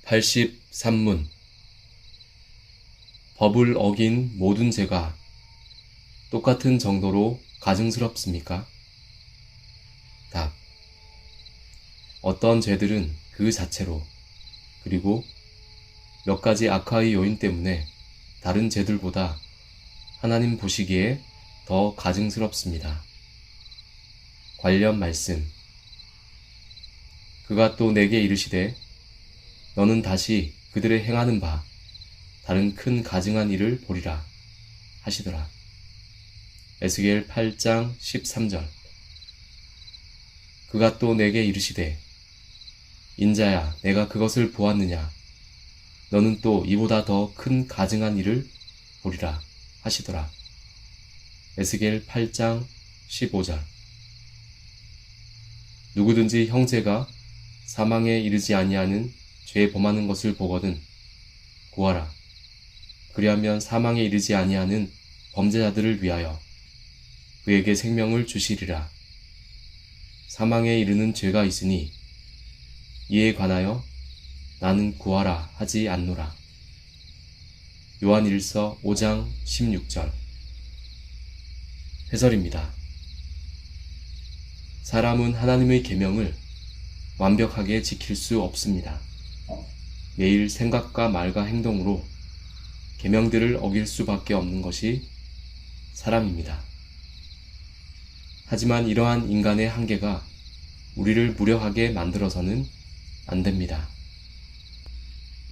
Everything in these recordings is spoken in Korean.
83문 법을 어긴 모든 죄가 똑같은 정도로 가증스럽습니까? 답. 어떤 죄들은 그 자체로, 그리고 몇 가지 악화의 요인 때문에 다른 죄들보다 하나님 보시기에 더 가증스럽습니다. 관련 말씀. 그가 또 내게 이르시되 너는 다시 그들의 행하는 바 다른 큰 가증한 일을 보리라 하시더라. 에스겔 8장 13절. 그가 또 내게 이르시되 인자야 내가 그것을 보았느냐 너는 또 이보다 더 큰 가증한 일을 보리라 하시더라. 에스겔 8장 15절. 누구든지 형제가 사망에 이르지 아니하는 죄에 범하는 것을 보거든 구하라. 그리하면 사망에 이르지 아니하는 범죄자들을 위하여 그에게 생명을 주시리라. 사망에 이르는 죄가 있으니 이에 관하여 나는 구하라 하지 않노라. 요한 1서 5장 16절. 해설입니다. 사람은 하나님의 계명을 완벽하게 지킬 수 없습니다. 매일 생각과 말과 행동으로 계명들을 어길 수밖에 없는 것이 사람입니다. 하지만 이러한 인간의 한계가 우리를 무력하게 만들어서는 안 됩니다.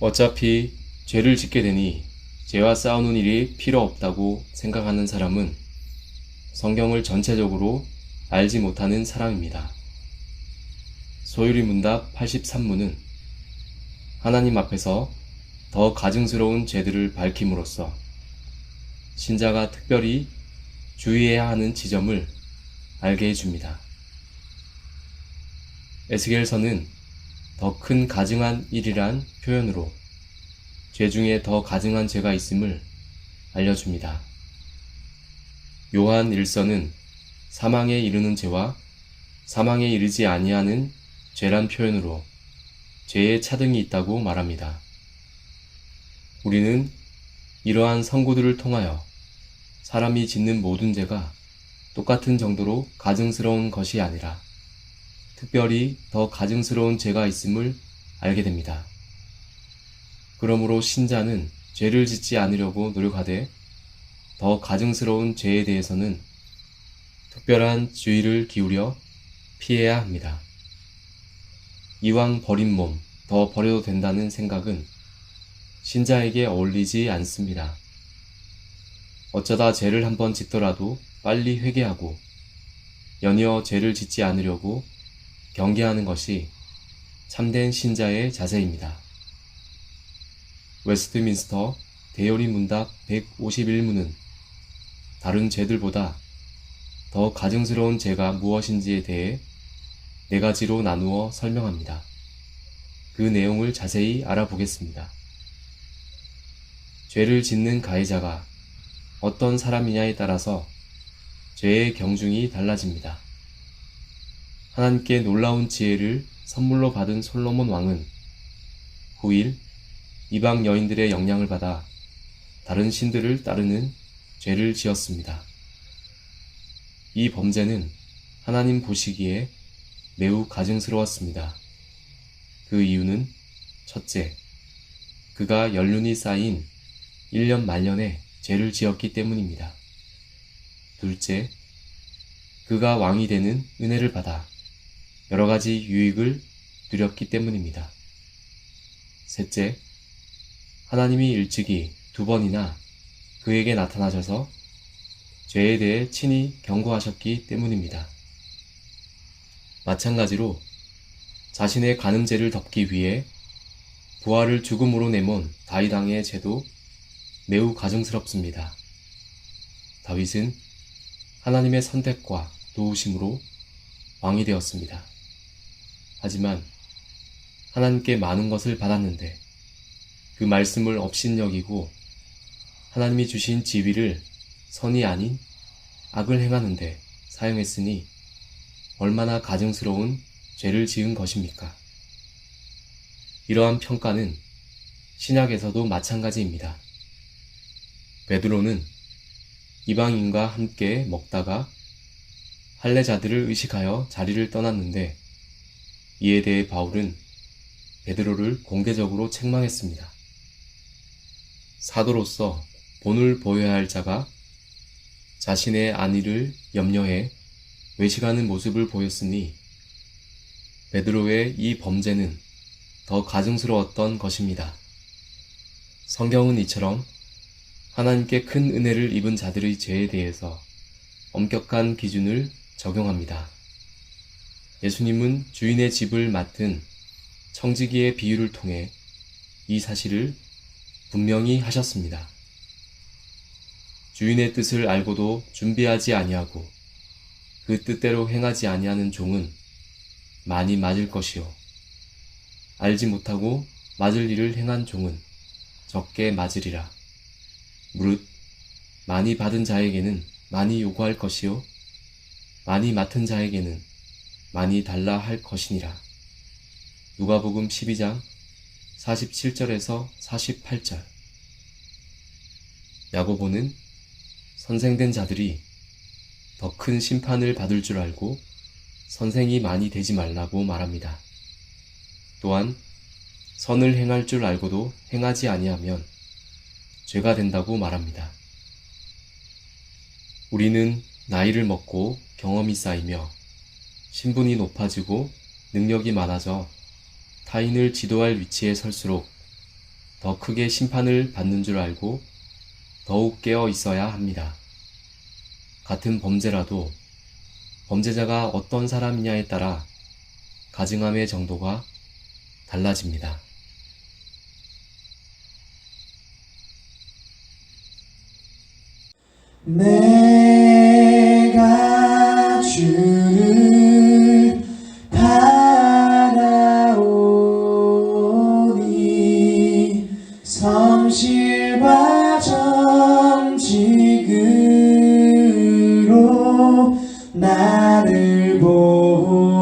어차피 죄를 짓게 되니 죄와 싸우는 일이 필요 없다고 생각하는 사람은 성경을 전체적으로 알지 못하는 사람입니다. 소유리 문답 83문은 하나님 앞에서 더 가증스러운 죄들을 밝힘으로써 신자가 특별히 주의해야 하는 지점을 알게 해줍니다. 에스겔서는 더 큰 가증한 일이란 표현으로 죄 중에 더 가증한 죄가 있음을 알려줍니다. 요한 1서는 사망에 이르는 죄와 사망에 이르지 아니하는 죄란 표현으로 죄의 차등이 있다고 말합니다. 우리는 이러한 선고들을 통하여 사람이 짓는 모든 죄가 똑같은 정도로 가증스러운 것이 아니라 특별히 더 가증스러운 죄가 있음을 알게 됩니다. 그러므로 신자는 죄를 짓지 않으려고 노력하되 더 가증스러운 죄에 대해서는 특별한 주의를 기울여 피해야 합니다. 이왕 버린 몸 더 버려도 된다는 생각은 신자에게 어울리지 않습니다. 어쩌다 죄를 한번 짓더라도 빨리 회개하고 연이어 죄를 짓지 않으려고 경계하는 것이 참된 신자의 자세입니다. 웨스트민스터 대요리 문답 151문은 다른 죄들보다 더 가증스러운 죄가 무엇인지에 대해 4가지로 나누어 설명합니다. 그 내용을 자세히 알아보겠습니다. 죄를 짓는 가해자가 어떤 사람이냐에 따라서 죄의 경중이 달라집니다. 하나님께 놀라운 지혜를 선물로 받은 솔로몬 왕은 후일 이방 여인들의 영향을 받아 다른 신들을 따르는 죄를 지었습니다. 이 범죄는 하나님 보시기에 매우 가증스러웠습니다. 그 이유는 첫째, 그가 연륜이 쌓인 1년 말년에 죄를 지었기 때문입니다. 둘째, 그가 왕이 되는 은혜를 받아 여러 가지 유익을 누렸기 때문입니다. 셋째, 하나님이 일찍이 2번이나 그에게 나타나셔서 죄에 대해 친히 경고하셨기 때문입니다. 마찬가지로 자신의 간음죄를 덮기 위해 부하를 죽음으로 내몬 다윗 왕의 죄도 매우 가증스럽습니다. 다윗은 하나님의 선택과 도우심으로 왕이 되었습니다. 하지만 하나님께 많은 것을 받았는데 그 말씀을 업신여기고 하나님이 주신 지위를 선이 아닌 악을 행하는데 사용했으니 얼마나 가증스러운 죄를 지은 것입니까? 이러한 평가는 신약에서도 마찬가지입니다. 베드로는 이방인과 함께 먹다가 할례자들을 의식하여 자리를 떠났는데, 이에 대해 바울은 베드로를 공개적으로 책망했습니다. 사도로서 본을 보여야 할 자가 자신의 안위를 염려해 외식하는 모습을 보였으니 베드로의 이 범죄는 더 가증스러웠던 것입니다. 성경은 이처럼 하나님께 큰 은혜를 입은 자들의 죄에 대해서 엄격한 기준을 적용합니다. 예수님은 주인의 집을 맡은 청지기의 비유를 통해 이 사실을 분명히 하셨습니다. 주인의 뜻을 알고도 준비하지 아니하고 그 뜻대로 행하지 아니하는 종은 많이 맞을 것이요, 알지 못하고 맞을 일을 행한 종은 적게 맞으리라. 무릇 많이 받은 자에게는 많이 요구할 것이요, 많이 맡은 자에게는 많이 달라 할 것이니라. 누가복음 12장 47절에서 48절. 야고보는 선생된 자들이 더 큰 심판을 받을 줄 알고 선생이 많이 되지 말라고 말합니다. 또한 선을 행할 줄 알고도 행하지 아니하면 죄가 된다고 말합니다. 우리는 나이를 먹고 경험이 쌓이며 신분이 높아지고 능력이 많아져 타인을 지도할 위치에 설수록 더 크게 심판을 받는 줄 알고 더욱 깨어 있어야 합니다. 같은 범죄라도 범죄자가 어떤 사람이냐에 따라 가증함의 정도가 달라집니다. 내가 주를 바라오니 성실과 정직으로 나를 보호하소서.